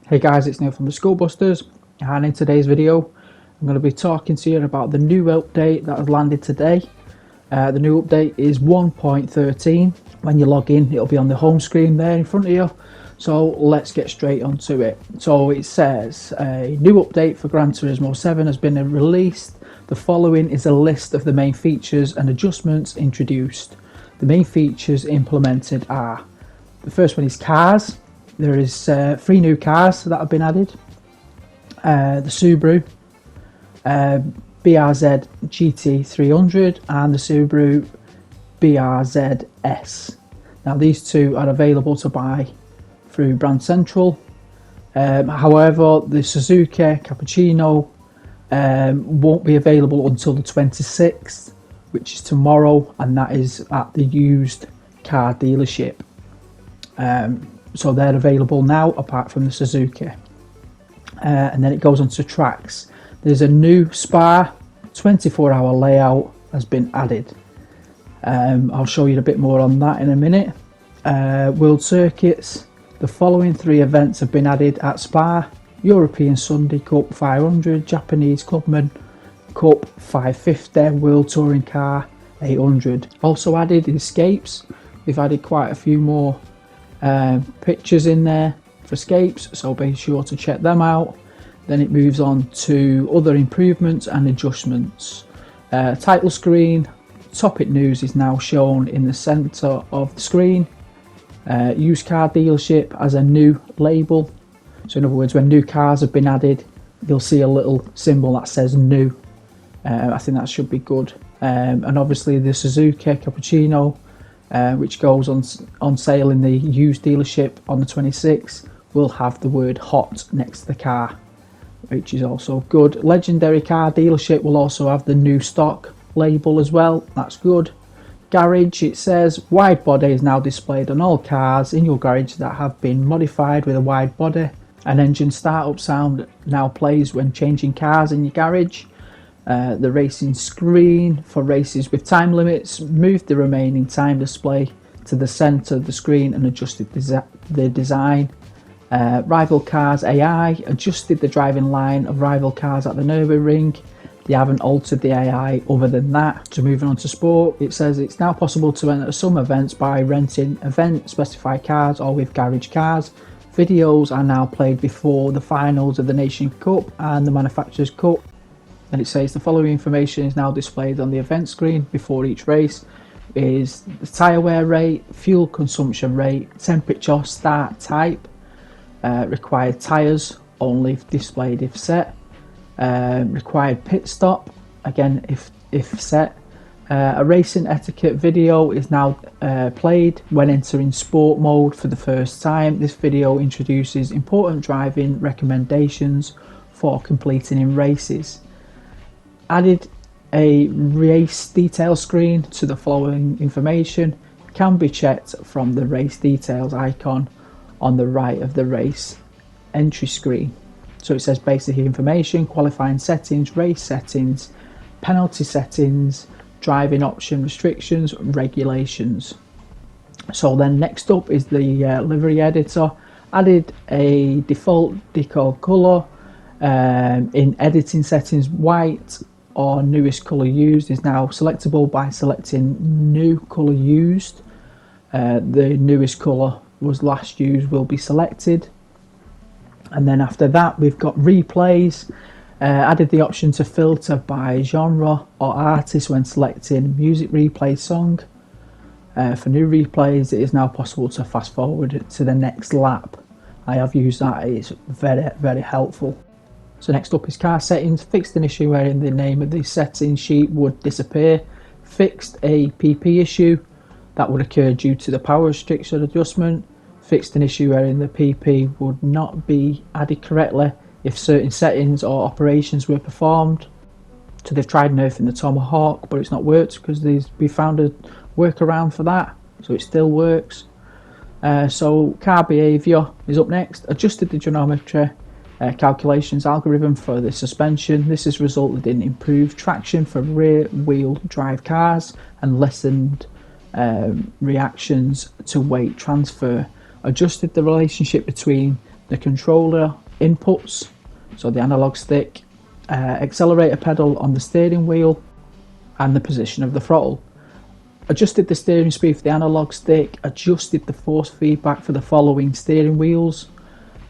Hey guys, it's Neil from the Skullbusters, and in today's video I'm going to be talking to you about the new update that has landed today. The new update is 1.13. When you log in, it'll be on the home screen there in front of you. So let's get straight onto it. So it says a new update for Gran Turismo 7 has been released. The following is a list of the main features and adjustments introduced. The main features implemented are: the first one is cars. There is 3 new cars that have been added. The Subaru BRZ GT300 and the Subaru BRZ S. Now these two are available to buy through Brand Central. However, the Suzuki Cappuccino won't be available until the 26th, which is tomorrow, and that is at the used car dealership. So they're available now, apart from the Suzuki. And then it goes on to tracks. There's a new Spa 24-hour layout has been added. I'll show you a bit more on that in a minute. World Circuits. The following 3 events have been added at Spa: European Sunday Cup 500, Japanese Clubman Cup 550, World Touring Car 800. Also added Escapes. We've added quite a few more pictures in there for Escapes, so be sure to check them out. Then it moves on to other improvements and adjustments. Title screen. Topic news is now shown in the center of the screen. Used car dealership has a new label, so in other words, when new cars have been added, you'll see a little symbol that says new. I think that should be good. And obviously the Suzuki Cappuccino, which goes on sale in the used dealership on the 26th, will have the word hot next to the car, which is also good. Legendary car dealership will also have the new stock label as well. That's good. Garage, it says wide body is now displayed on all cars in your garage that have been modified with a wide body. An engine startup sound now plays when changing cars in your garage. The racing screen for races with time limits moved the remaining time display to the center of the screen and adjusted the design. Rival Cars AI adjusted the driving line of rival cars at the Nürburgring. They haven't altered the AI other than that. So moving on to sport, it says it's now possible to enter some events by renting event specified cars or with garage cars. Videos are now played before the finals of the Nation Cup and the Manufacturers Cup. And it says the following information is now displayed on the event screen before each race: is the tyre wear rate, fuel consumption rate, temperature, start type, required tyres only displayed if set, required pit stop again if set. A racing etiquette video is now played when entering sport mode for the first time. This video introduces important driving recommendations for completing in races. Added a race detail screen to the following information can be checked from the race details icon on the right of the race entry screen. So it says basic information, qualifying settings, race settings, penalty settings, driving option restrictions, regulations. So then next up is the livery editor. Added a default decal color. In editing settings, white or newest color used is now selectable by selecting new color used. The newest color was last used will be selected. And then after that we've got replays. Added the option to filter by genre or artist when selecting music replay song. For new replays, it is now possible to fast forward to the next lap. I have used that, it's very helpful. So next up is car settings. Fixed an issue wherein the name of the settings sheet would disappear. Fixed a PP issue that would occur due to the power restriction adjustment. Fixed an issue wherein the PP would not be added correctly if certain settings or operations were performed. So they've tried nerfing the Tomahawk, but it's not worked because we found a workaround for that, so it still works. So car behaviour is up next. Adjusted the geometry calculations algorithm for the suspension. This has resulted in improved traction for rear wheel drive cars and lessened reactions to weight transfer. Adjusted the relationship between the controller inputs, so the analog stick, accelerator pedal on the steering wheel, and the position of the throttle. Adjusted the steering speed for the analog stick, adjusted the force feedback for the following steering wheels: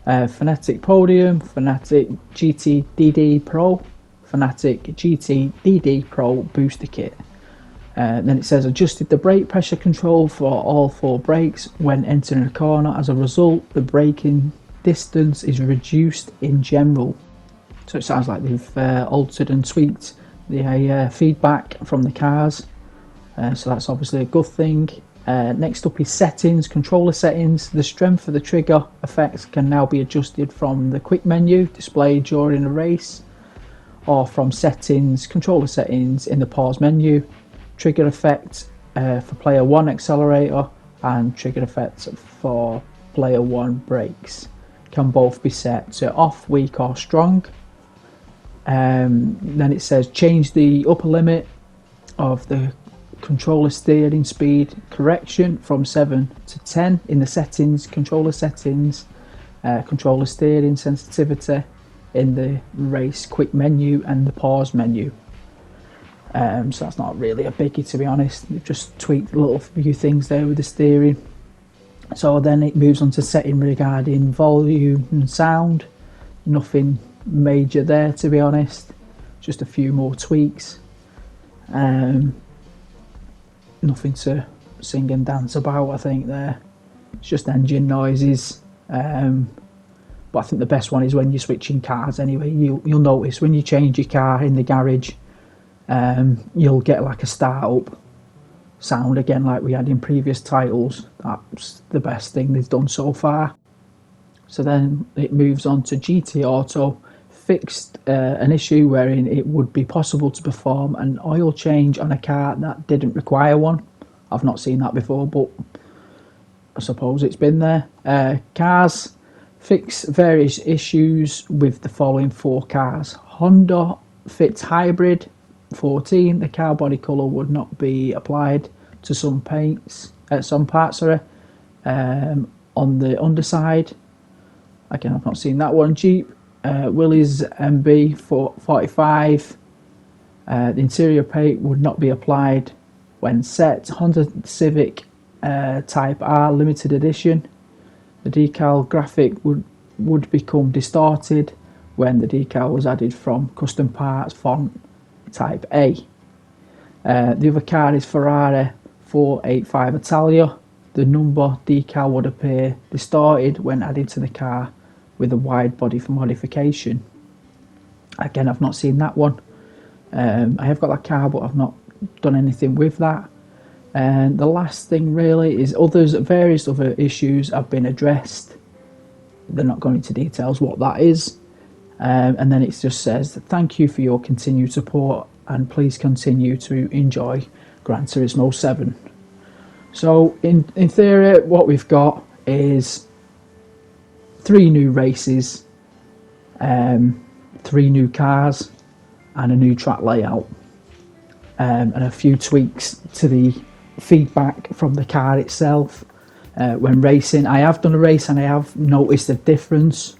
Fanatec Podium, Fanatec GT DD Pro, Fanatec GT DD Pro booster kit. Then it says adjusted the brake pressure control for all 4 brakes when entering a corner. As a result, the braking distance is reduced in general. So it sounds like they've altered and tweaked the feedback from the cars. So that's obviously a good thing. Next up is settings, controller settings. The strength of the trigger effects can now be adjusted from the quick menu displayed during a race, or from settings, controller settings in the pause menu. Trigger effect for player 1 accelerator and trigger effects for player 1 brakes can both be set to off, weak or strong. Then it says change the upper limit of the controller steering speed correction from 7 to 10 in the settings, controller settings, controller steering sensitivity in the race quick menu and the pause menu. So that's not really a biggie, to be honest. They've just tweaked a little few things there with the steering. So then it moves on to setting regarding volume and sound. Nothing major there, to be honest. Just a few more tweaks. Nothing to sing and dance about, I think there. It's just engine noises. But I think the best one is when you're switching cars anyway. You'll notice when you change your car in the garage, you'll get like a start up sound again like we had in previous titles. That's the best thing they've done so far. So then it moves on to GT Auto. Fixed an issue wherein it would be possible to perform an oil change on a car that didn't require one. I've not seen that before, but I suppose it's been there. Cars fix various issues with the following 4 cars. Honda Fit Hybrid 14, the car body colour would not be applied to some parts on the underside. Again, I've not seen that one. Jeep Willys MB 45, the interior paint would not be applied when set. Honda Civic Type R limited edition, the decal graphic would become distorted when the decal was added from custom parts font Type A. The other car is Ferrari 485 Italia. The number decal would appear distorted when added to the car with a wide body for modification. Again, I've not seen that one. I have got that car, but I've not done anything with that. And the last thing really is various other issues have been addressed. They're not going into details what that is. And then it just says, thank you for your continued support and please continue to enjoy Gran Turismo 7. So in theory, what we've got is 3 new races, 3 new cars and a new track layout, and a few tweaks to the feedback from the car itself when racing. I have done a race and I have noticed a difference.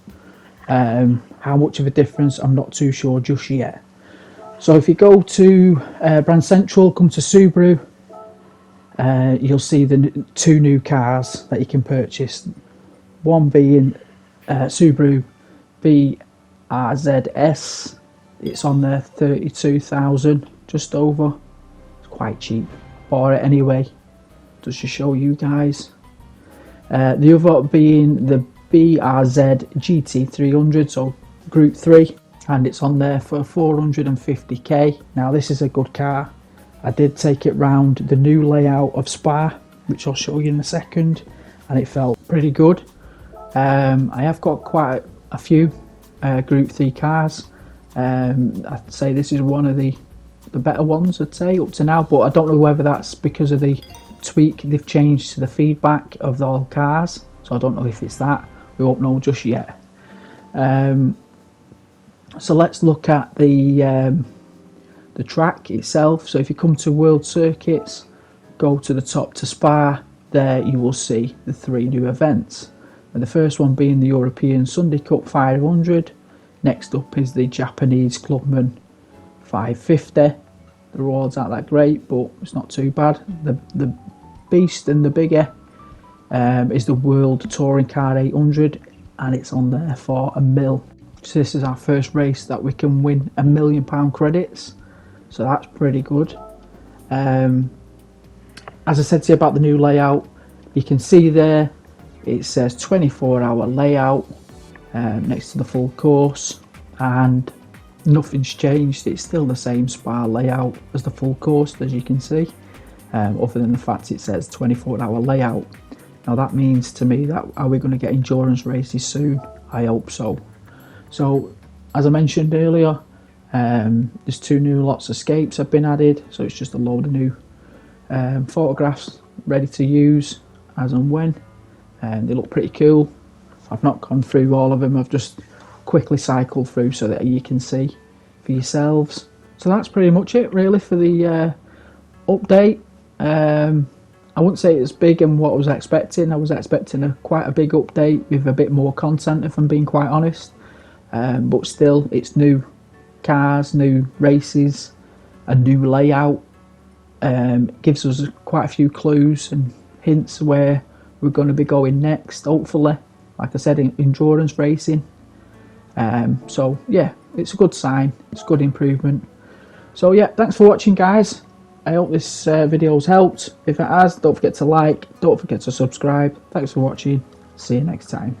How much of a difference, I'm not too sure just yet. So if you go to Brand Central, come to Subaru, you'll see the 2 new cars that you can purchase. One being Subaru BRZS. It's on there, 32,000, just over. It's quite cheap. Bought it anyway, just to show you guys. The other being the BRZ GT300, so Group 3, and it's on there for 450k. Now this is a good car. I did take it round the new layout of Spa, which I'll show you in a second, and it felt pretty good. I have got quite a few Group 3 cars. I'd say this is one of the better ones, I'd say, up to now, but I don't know whether that's because of the tweak they've changed to the feedback of all cars, so I don't know if it's that. We won't know just yet. So let's look at the track itself. So if you come to World Circuits, go to the top to Spa, there you will see the 3 new events. And the first one being the European Sunday Cup 500. Next up is the Japanese Clubman 550. The rewards aren't that great, but it's not too bad. The beast and the bigger is the World Touring Car 800, and it's on there for £1 million. So this is our first race that we can win £1 million credits, so that's pretty good. As I said to you about the new layout, you can see there it says 24-hour layout next to the full course, and nothing's changed. It's still the same Spa layout as the full course, as you can see, other than the fact it says 24-hour layout. Now that means to me that are we going to get endurance races soon? I hope so. So as I mentioned earlier, there's 2 new lots of escapes have been added, so it's just a load of new photographs ready to use as and when, and they look pretty cool. I've not gone through all of them, I've just quickly cycled through so that you can see for yourselves. So that's pretty much it really for the update. I wouldn't say it's big in what I was expecting. I was expecting quite a big update with a bit more content, if I'm being quite honest. But still, it's new cars, new races, a new layout. It gives us quite a few clues and hints where we're going to be going next, hopefully. Like I said, endurance racing. So yeah, it's a good sign. It's a good improvement. So yeah, thanks for watching, guys. I hope this video's helped. If it has, don't forget to like, don't forget to subscribe. Thanks for watching. See you next time.